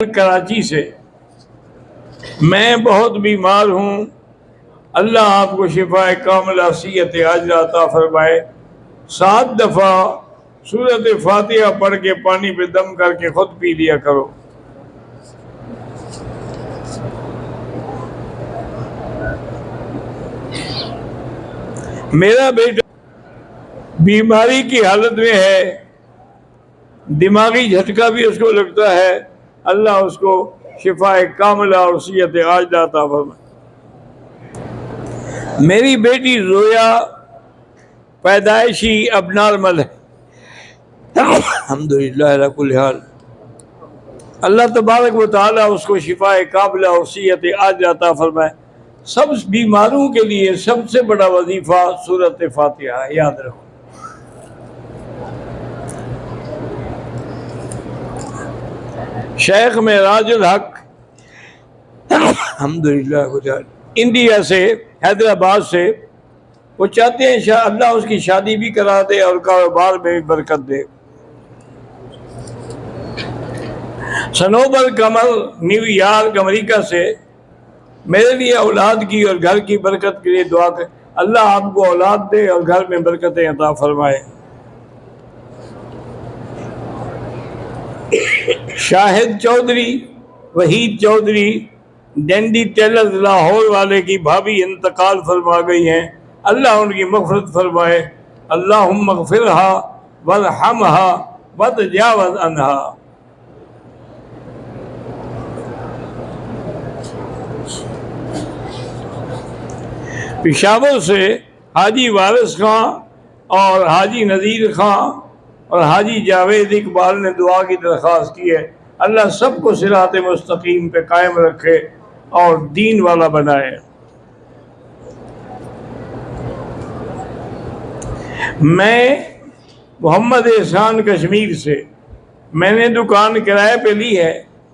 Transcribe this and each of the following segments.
کراچی سے میں بہت بیمار ہوں، اللہ آپ کو شفائے کاملہ صحت عاجلہ عطا فرمائے۔ 7 دفعہ سورۃ فاتحہ پڑھ کے پانی پہ دم کر کے خود پی لیا کرو۔ میرا بیٹا بیماری کی حالت میں ہے، دماغی جھٹکا بھی اس کو لگتا ہے، اللہ اس کو شفائے کاملہ اور صحت عاجلہ عطا فرمائے۔ میری بیٹی زویا پیدائشی اب نارمل ہے، الحمدللہ علی کل حال۔ اللہ تبارک و تعالی اس کو شفائے کاملہ اور صحت عاجلہ عطا فرمائے۔ سب بیماروں کے لیے سب سے بڑا وظیفہ سورۃ فاتحہ ہے، یاد رکھو۔ شیخ معراج الحق الحمدللہ انڈیا سے، حیدرآباد سے، وہ چاہتے ہیں اللہ اس کی شادی بھی کرا دے اور کاروبار میں بھی برکت دے۔ سنوبر کمل نیو یارک امریکہ سے میرے لیے اولاد کی اور گھر کی برکت کے لیے دعا کریں، اللہ آپ کو اولاد دے اور گھر میں برکتیں عطا فرمائے۔ شاہد چودھری، وحید چودھری، ڈینڈی ٹیلر لاہور والے کی بھابھی انتقال فرما گئی ہیں، اللہ ان کی مغفرت فرمائے۔ اللہم اغفرہا وارحمہا وتجاوز عنہا۔ پشاور سے حاجی وارث خان اور حاجی نذیر خان اور حاجی جاوید اقبال نے دعا کی درخواست کی ہے، اللہ سب کو صراط مستقیم پہ قائم رکھے اور دین والا بنائے۔ میں محمد احسان کشمیر سے، میں نے دکان کرائے پہ لی ہے،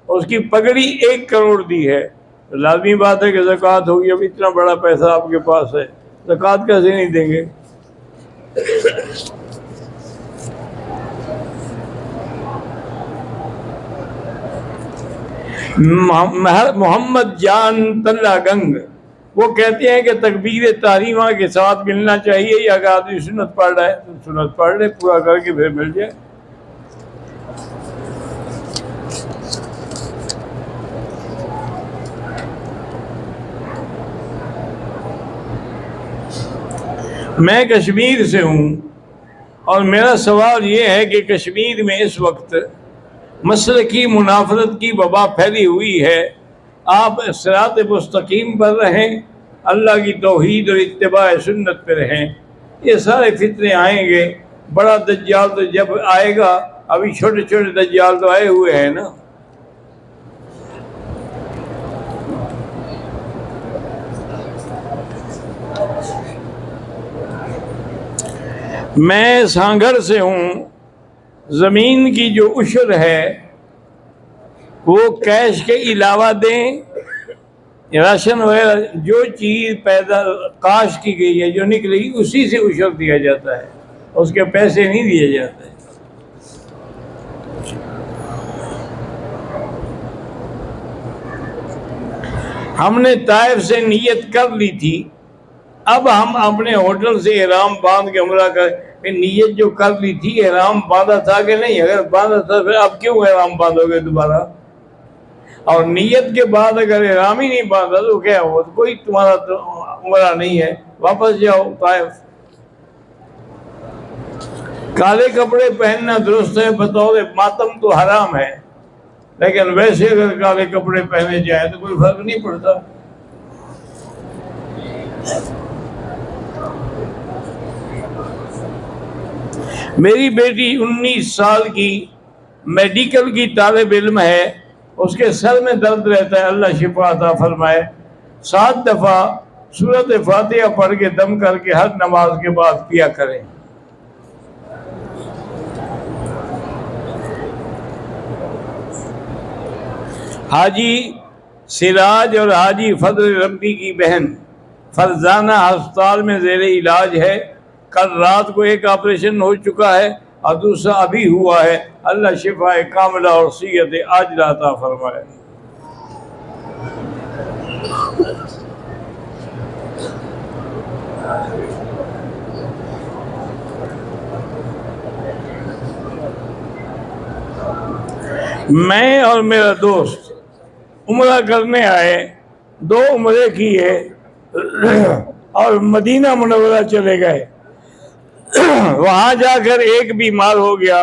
اس کی پگڑی 1 کروڑ دی ہے، لازمی بات ہے کہ زکوٰۃ ہوگی۔ اب اتنا بڑا پیسہ آپ کے پاس ہے، زکوٰۃ کیسے نہیں دیں گے؟ محمد جان تلہ گنگ، وہ کہتے ہیں کہ تکبیر تحریمہ کے ساتھ ملنا چاہیے، یا اگر آدمی سنت پڑھ رہا ہے تو سنت پڑھ لے، پورا کر کے پھر مل جائے۔ میں کشمیر سے ہوں اور میرا سوال یہ ہے کہ کشمیر میں اس وقت مسلکی منافرت کی وبا پھیلی ہوئی ہے، آپ صراط مستقیم پر رہیں، اللہ کی توحید اور اتباع سنت پہ رہیں، یہ سارے فتنے آئیں گے۔ بڑا دجال تو جب آئے گا، ابھی چھوٹے چھوٹے دجال تو آئے ہوئے ہیں نا۔ میں سانگھر سے ہوں، زمین کی جو عشر ہے وہ کیش کے علاوہ دیں، راشن وغیرہ جو چیز پیدا کاشت کی گئی ہے، جو نکلے گی اسی سے عشر دیا جاتا ہے، اس کے پیسے نہیں دیے جاتے۔ ہم نے طائف سے نیت کر لی تھی، اب ہم اپنے ہوٹل سے احرام باندھ کے عمرہ کر، نیت جو کر لی تھی احرام باندھا تھا کہ نہیں؟ اگر باندھا تھا پھر اب کیوں احرام باندھو گے دوبارہ؟ اور نیت کے بعد اگر احرام ہی نہیں باندھا تو کیا ہو؟ کوئی تمہارا تو عمرہ نہیں ہے، واپس جاؤ طائف۔ کالے کپڑے پہننا درست ہے، بطور ماتم تو حرام ہے، لیکن ویسے اگر کالے کپڑے پہنے جائیں تو کوئی فرق نہیں پڑتا۔ میری بیٹی 19 سال کی میڈیکل کی طالب علم ہے، اس کے سر میں درد رہتا ہے، اللہ شفا عطا فرمائے۔ 7 دفعہ سورۃ فاتحہ پڑھ کے دم کر کے ہر نماز کے بعد پیا کریں۔ حاجی سراج اور حاجی فضل ربی کی بہن فرزانہ ہسپتال میں زیر علاج ہے، کل رات کو ایک آپریشن ہو چکا ہے اور دوسرا ابھی ہوا ہے، اللہ شفا کاملہ اور صحت عاجلہ عطا فرمائے۔ میں اور میرا دوست عمرہ کرنے آئے، 2 عمرے کیے اور مدینہ منورہ چلے گئے۔ وہاں جا کر ایک بیمار ہو گیا،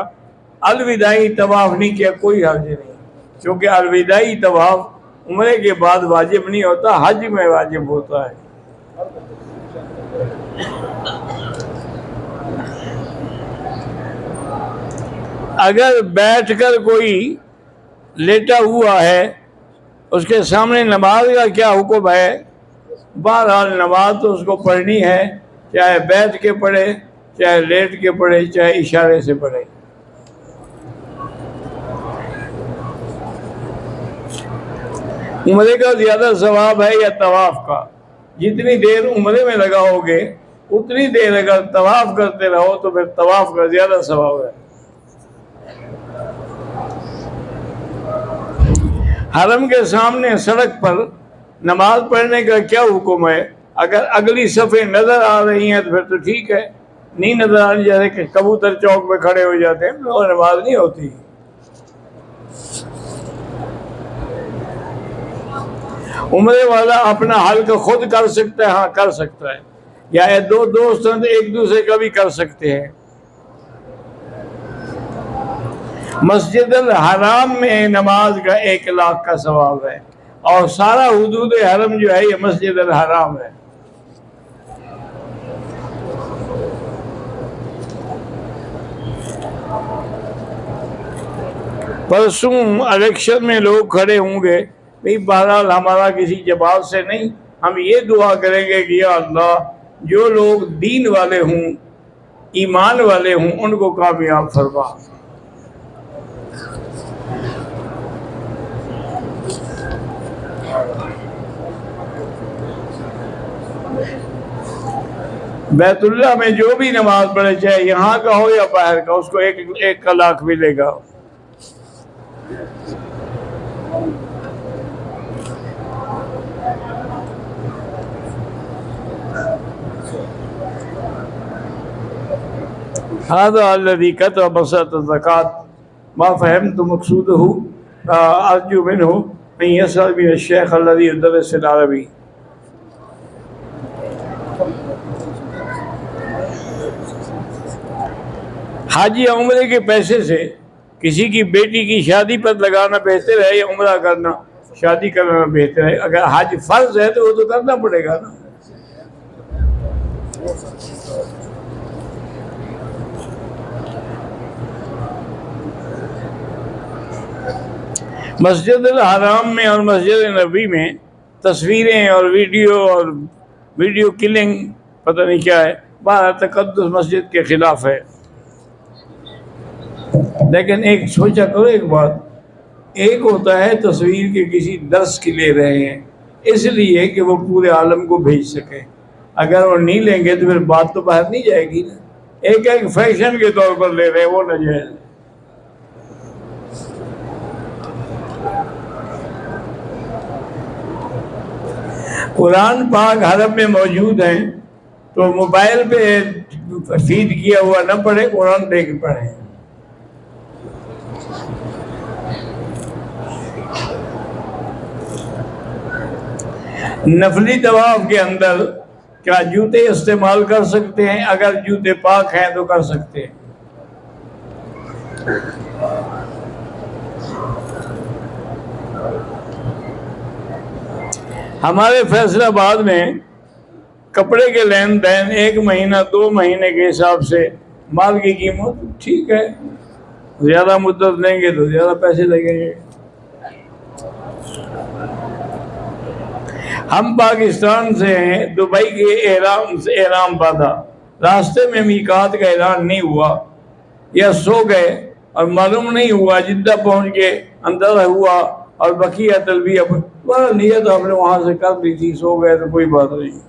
الوداعی طواف نہیں کیا، کوئی حرج نہیں، کیونکہ الوداعی طواف عمرے کے بعد واجب نہیں ہوتا، حج میں واجب ہوتا ہے۔ اگر بیٹھ کر کوئی لیٹا ہوا ہے، اس کے سامنے نماز کا کیا حکم ہے؟ بہرحال نماز تو اس کو پڑھنی ہے، چاہے بیٹھ کے پڑھے، چاہے لیٹ کے پڑھے، چاہے اشارے سے پڑھے۔ عمرے کا زیادہ ثواب ہے یا طواف کا؟ جتنی دیر عمرے میں لگاؤ گے اتنی دیر اگر طواف کرتے رہو تو پھر طواف کا زیادہ ثواب ہے۔ حرم کے سامنے سڑک پر نماز پڑھنے کا کیا حکم ہے؟ اگر اگلی صفیں نظر آ رہی ہیں تو پھر تو ٹھیک ہے، نہیں نظر آ رہی جیسے کہ کبوتر چوک پہ کھڑے ہو جاتے ہیں تو نماز نہیں ہوتی۔ عمرے والا اپنا حلق خود کر سکتا ہے؟ ہاں کر سکتا ہے، یا 2 دوست ہیں تو ایک دوسرے کا بھی کر سکتے ہیں۔ مسجد الحرام میں نماز کا 1 لاکھ کا ثواب ہے، اور سارا حدود حرم جو ہے یہ مسجد الحرام ہے۔ پرسوں الیکشن میں لوگ کھڑے ہوں گے، بھئی بہرحال ہمارا کسی جماعت سے نہیں، ہم یہ دعا کریں گے کہ یا اللہ جو لوگ دین والے ہوں، ایمان والے ہوں، ان کو کامیاب فرما۔ بیت اللہ میں جو بھی نماز پڑھے، چاہے یہاں کا ہو یا باہر کا، اس کو 1 لاکھ ملے گا۔ هذا الذي كتب بسط الزكاة ما فهمت مقصوده أرجو منه أن يسأل من الشيخ الذي يدرس العربي۔ حج یا عمرے کے پیسے سے کسی کی بیٹی کی شادی پر لگانا بہتر ہے یا عمرہ کرنا، شادی کرنا بہتر ہے؟ اگر حج فرض ہے تو وہ تو کرنا پڑے گا نا۔ مسجد الحرام میں اور مسجد نبوی میں تصویریں اور ویڈیو کلنگ پتہ نہیں کیا ہے، بہرحال تقدس مسجد کے خلاف ہے۔ لیکن ایک سوچا کرو ایک بات، ایک ہوتا ہے تصویر کے کسی درس کے لے رہے ہیں اس لیے کہ وہ پورے عالم کو بھیج سکیں، اگر وہ نہیں لیں گے تو پھر بات تو باہر نہیں جائے گی نا۔ ایک فیشن کے طور پر لے رہے ہیں، وہ ناجائز ہے۔ قرآن پاک حرم میں موجود ہیں تو موبائل پہ فیڈ کیا ہوا نہ پڑھے، قرآن دیکھ کے پڑھیں۔ نفلی طواف کے اندر کیا جوتے استعمال کر سکتے ہیں؟ اگر جوتے پاک ہیں تو کر سکتے ہیں۔ ہمارے فیصل آباد میں کپڑے کے لین دین 1 مہینہ 2 مہینے کے حساب سے مال کی قیمت ٹھیک ہے، زیادہ مدت لیں گے تو زیادہ پیسے لگیں گے۔ ہم پاکستان سے ہیں، دبئی کے احرام باندھا، راستے میں میقات کا اعلان نہیں ہوا یا سو گئے اور معلوم نہیں ہوا، جدہ پہنچ کے اندر ہوا اور بقیہ تلبیہ نیت ہم نے وہاں سے کر دی تھی، سو گئے تو کوئی بات نہیں۔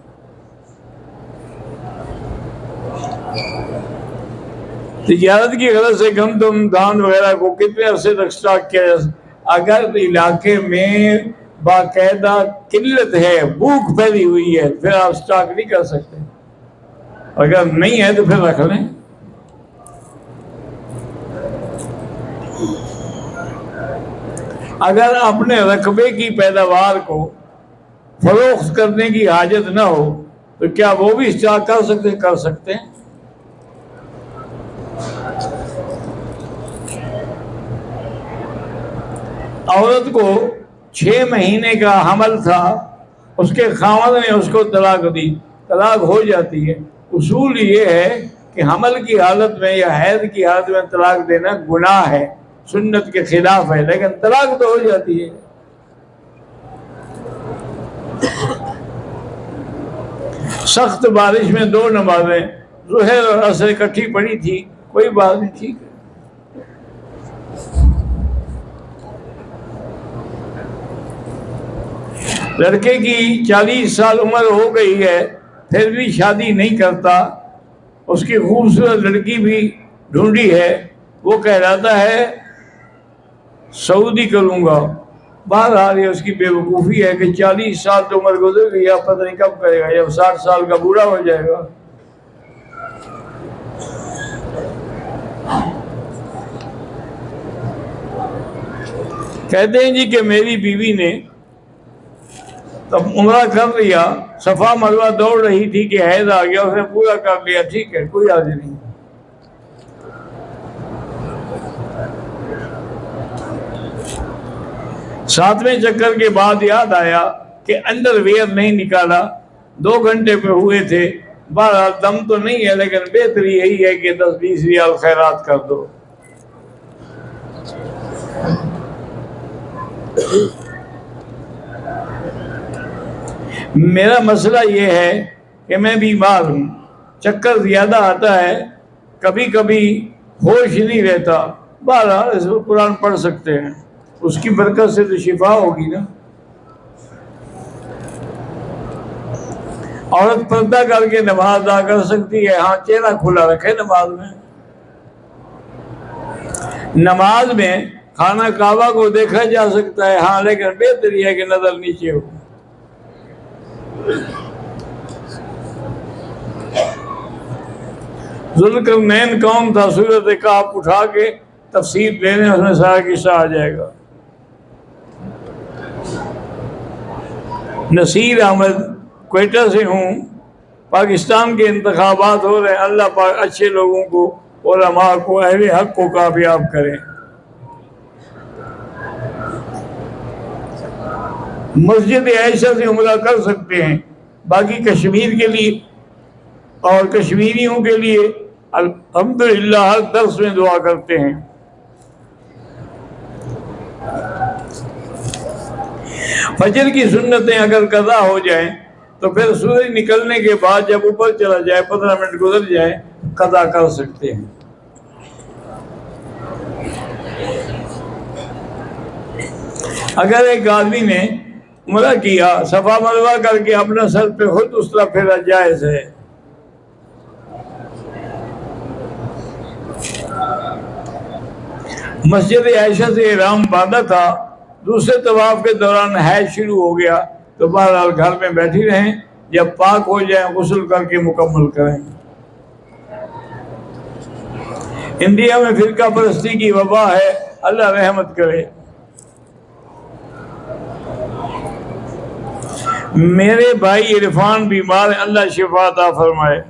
تجارت کی غرض سے گندم دھان وغیرہ کو کتنے عرصے تک اسٹاک کیا جا سکتا؟ اگر علاقے میں باقاعدہ قلت ہے، بھوک پھیلی ہوئی ہے، پھر آپ اسٹاک نہیں کر سکتے، اگر نہیں ہے تو پھر رکھ لیں۔ اگر اپنے رقبے کی پیداوار کو فروخت کرنے کی حاجت نہ ہو تو کیا وہ بھی اسٹاک کر سکتے ہیں؟ عورت کو 6 مہینے کا حمل تھا، اس کے خاوند نے اس کو طلاق دی، طلاق ہو جاتی ہے۔ اصول یہ ہے کہ حمل کی حالت میں یا حیض کی حالت میں طلاق دینا گناہ ہے، سنت کے خلاف ہے، لیکن طلاق تو ہو جاتی ہے۔ سخت بارش میں 2 نمازیں ظہر اور عصر اکٹھی پڑھی تھی، کوئی بات نہیں، ٹھیک ہے۔ لڑکے کی 40 سال عمر ہو گئی ہے پھر بھی شادی نہیں کرتا، اس کی خوبصورت لڑکی بھی ڈھونڈی ہے، وہ کہلاتا ہے سعودی کروں گا۔ بہرحال یہ اس کی بے وقوفی ہے کہ 40 سال تو عمر گزر گئی، اب پتہ نہیں کب کرے گا، جب 60 سال کا بوڑھا ہو جائے گا۔ کہتے ہیں جی کہ میری بیوی نے تب عمرہ کر لیا، صفا مروہ دوڑ رہی تھی کہ حیض آ گیا، اس نے پورا کر لیا، ٹھیک ہے، کوئی حرج نہیں۔ ساتویں چکر کے بعد یاد آیا کہ انڈر ویئر نہیں نکالا، 2 گھنٹے پہ ہوئے تھے، بہرحال دم تو نہیں ہے لیکن بہتر یہی ہے کہ 10-20 ریال خیرات کر دو۔ میرا مسئلہ یہ ہے کہ میں بیمار ہوں، چکر زیادہ آتا ہے، کبھی کبھی ہوش نہیں رہتا، بہرحال اس کو قرآن پڑھ سکتے ہیں، اس کی برکت سے تو شفا ہوگی نا۔ عورت پردہ کر کے نماز ادا کر سکتی ہے، ہاں چہرہ کھلا رکھے نماز میں۔ نماز میں خانہ کعبہ کو دیکھا جا سکتا ہے، ہاں لیکن بہتر یہ ہے کہ نظر نیچے ہو۔ ذوالقرنین کون تھا؟ سورۃ کہف اٹھا کے تفسیر لے لیں، اس میں سارا قصہ آ جائے گا۔ نصیر احمد کوئٹہ سے ہوں، پاکستان کے انتخابات ہو رہے ہیں، اللہ پاک اچھے لوگوں کو، علماء کو، اہل حق کو کامیاب کرے۔ مسجد عائشہ سے عمرہ کر سکتے ہیں، باقی کشمیر کے لیے اور کشمیریوں کے لیے الحمدللہ ہر درس میں دعا کرتے ہیں۔ فجر کی سنتیں اگر قضا ہو جائیں تو پھر سورج نکلنے کے بعد جب اوپر چلا جائے 15 منٹ گزر جائے قضا کر سکتے ہیں۔ اگر ایک آدمی نے عمرہ کیا، صفا مروہ کر کے اپنا سر پہ خود اسرا پھیرا، جائز ہے۔ مسجد عائشہ سے احرام باندھا تھا، دوسرے طواف کے دوران حیض شروع ہو گیا تو بہرحال گھر میں بیٹھی رہیں، جب پاک ہو جائیں غسل کر کے مکمل کریں۔ انڈیا میں فرقہ پرستی کی وبا ہے، اللہ رحمت کرے۔ میرے بھائی عرفان بیمار ہیں، اللہ شفا عطا فرمائے۔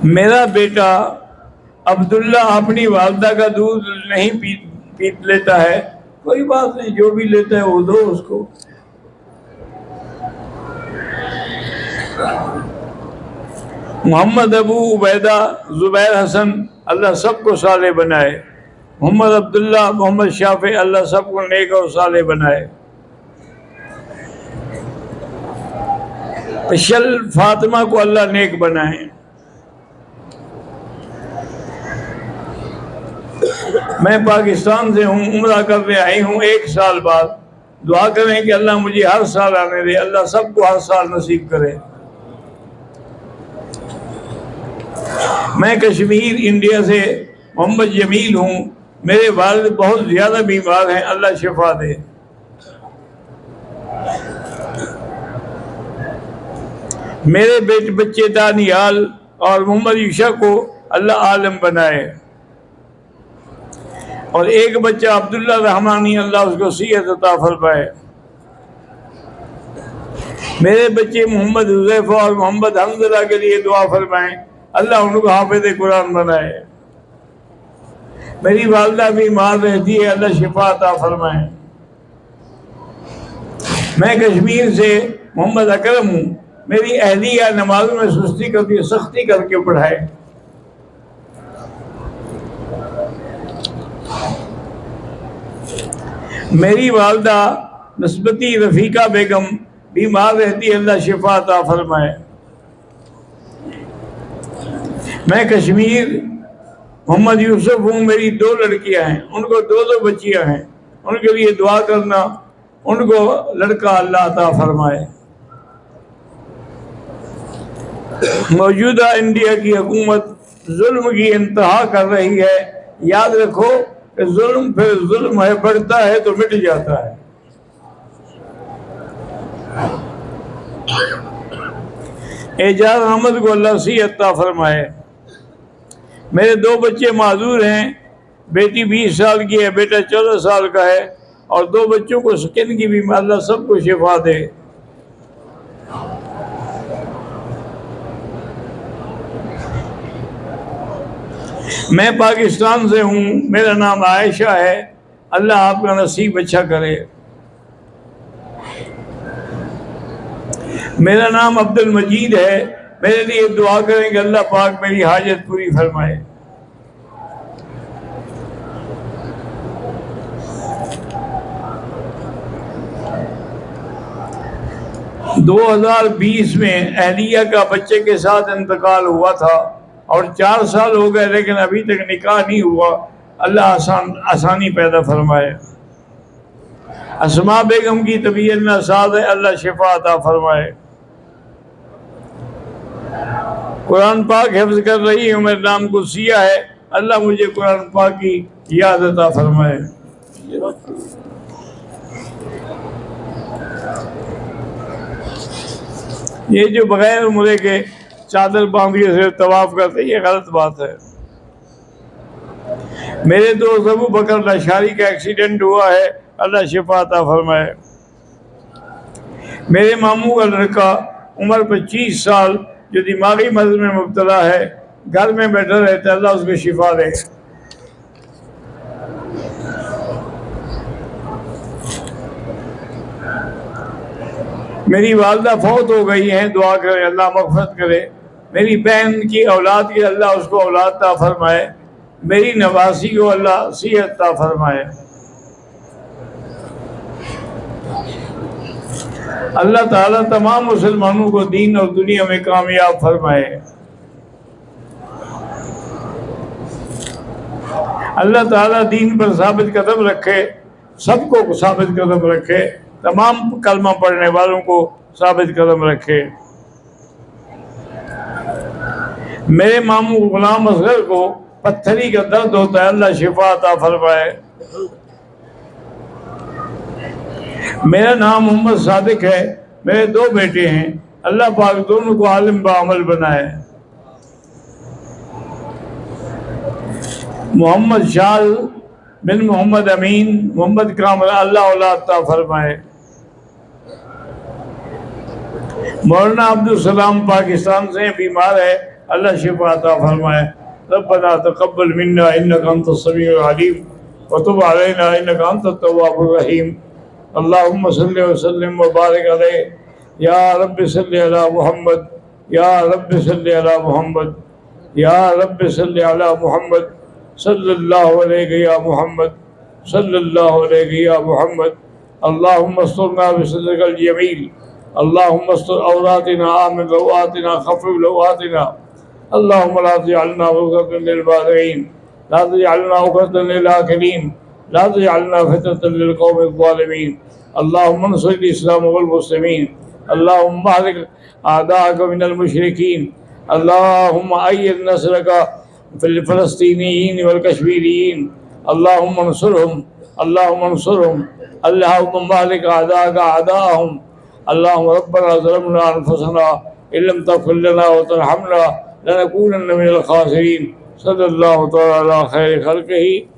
میرا بیٹا عبداللہ اپنی والدہ کا دودھ نہیں پیت لیتا ہے، کوئی بات نہیں، جو بھی لیتا ہے وہ دو اس کو۔ محمد ابو عبیدہ، زبیر حسن، اللہ سب کو صالح بنائے۔ محمد عبداللہ، محمد شافع، اللہ سب کو نیک اور صالح بنائے۔ اشل فاطمہ کو اللہ نیک بنائے۔ میں پاکستان سے ہوں، عمرہ کرنے آئی ہوں 1 سال بعد، دعا کریں کہ اللہ مجھے ہر سال آنے دے، اللہ سب کو ہر سال نصیب کرے۔ میں کشمیر انڈیا سے محمد جمیل ہوں. میرے والد بہت زیادہ بیمار ہیں، اللہ شفا دے. میرے بچے دانیال اور محمد یوشا کو اللہ عالم بنائے، اور ایک بچہ عبداللہ رحمانی، اللہ اس کو صحت عطا فرمائے. میرے بچے محمد حذیفہ اور محمد حنظلہ کے لیے دعا فرمائیں، اللہ ان کو حافظ قرآن بنائے. میری والدہ بیمار رہتی ہے، اللہ شفا عطا فرمائے. میں کشمیر سے محمد اکرم ہوں. میری اہلیہ نمازوں میں سستی کرتی، سختی کر کے پڑھائے. میری والدہ نسبتی رفیقہ بیگم بیمار رہتی ہے، اللہ شفا عطا فرمائے. میں کشمیر محمد یوسف ہوں. میری 2 لڑکیاں ہیں، ان کو 2 بچیاں ہیں. ان کے لیے دعا کرنا، ان کو لڑکا اللہ عطا فرمائے. موجودہ انڈیا کی حکومت ظلم کی انتہا کر رہی ہے. یاد رکھو کہ ظلم پھر ظلم ہے، بڑھتا ہے تو مٹ جاتا ہے. اعجاز احمد کو اللہ صحت عطا فرمائے. میرے 2 بچے معذور ہیں. بیٹی 20 سال کی ہے، بیٹا 14 سال کا ہے، اور 2 بچوں کو سکن کی بیماری، اللہ سب کو شفا دے. میں پاکستان سے ہوں. میرا نام عائشہ ہے. اللہ آپ کا نصیب اچھا کرے. میرا نام عبد المجید ہے. میرے لیے دعا کریں کہ اللہ پاک میری حاجت پوری فرمائے. دو 2020 میں اہلیہ کا بچے کے ساتھ انتقال ہوا تھا، اور 4 سال ہو گئے لیکن ابھی تک نکاح نہیں ہوا. اللہ آسانی پیدا فرمائے. اسماء بیگم کی طبیعت ناساز ہے، اللہ شفا عطا فرمائے. قرآن پاک حفظ کر رہی ہوں. میرا نام قدسیہ ہے. اللہ مجھے قرآن پاک کی یاد عطا فرمائے. یہ جو بغیر عمرے کے چادر باندھ کے صرف طواف کرتے، یہ غلط بات ہے. میرے دوست ابو بکر لاشاری کا ایکسیڈنٹ ہوا ہے، اللہ شفا عطا فرمائے. میرے ماموں کا لڑکا عمر 25 سال جو دماغی مرض میں مبتلا ہے، گھر میں بیٹھا رہتا ہے، اللہ اس کو شفا دے. میری والدہ فوت ہو گئی ہیں، دعا کرے اللہ مغفرت کرے. میری بہن کی اولاد کی اللہ اس کو اولاد عطا فرمائے. میری نواسی کو اللہ صحت عطا فرمائے. اللہ تعالیٰ تمام مسلمانوں کو دین اور دنیا میں کامیاب فرمائے. اللہ تعالیٰ دین پر ثابت قدم رکھے، سب کو ثابت قدم رکھے، تمام کلمہ پڑھنے والوں کو ثابت قدم رکھے. میرے ماموں غلام اصغر کو پتھری کا درد ہوتا ہے، اللہ شفا عطا فرمائے. میرا نام محمد صادق ہے. میرے 2 بیٹے ہیں، اللہ پاک دونوں کو عالم بعمل بنائے. محمد شال بن محمد امین محمد کامل، اللہ اولاد عطا فرمائے. مولانا عبدالسلام پاکستان سے بیمار ہے، اللہ شفا عطا فرمائے. ربنا تقبل منا انك انت السميع العليم وتب علينا انك انت التواب الرحيم. اللهم صل وسلم وبارك عليه يا رب. صل على محمد يا رب. صل على محمد يا رب. صل على محمد صلی اللہ علیہ یا محمد صلی اللہ علیہ یا محمد. اللهم استرنا بسترك الجميل. اللهم استر عوراتنا آمن روآتنا خفف لوآتنا. اللهم لا تجعلنا عقدة للباغين، لا تجعلنا عقدة للآكلين، لا تجعلنا فتنة للقوم الظالمين. اللهم انصر الإسلام والمسلمين. اللهم اهلك أعداءك من المشركين. اللهم أيد نصرك في الفلسطينيين والكشميريين، اللهم انصرهم، اللهم انصرهم، اللهم مالك أعداءك أعداءهم. اللهم ربنا ظلمنا أنفسنا إن لم تغفر لنا وترحمنا لنكونن من الخاسرين. صلی اللہ تعالی علی خیر خلقہ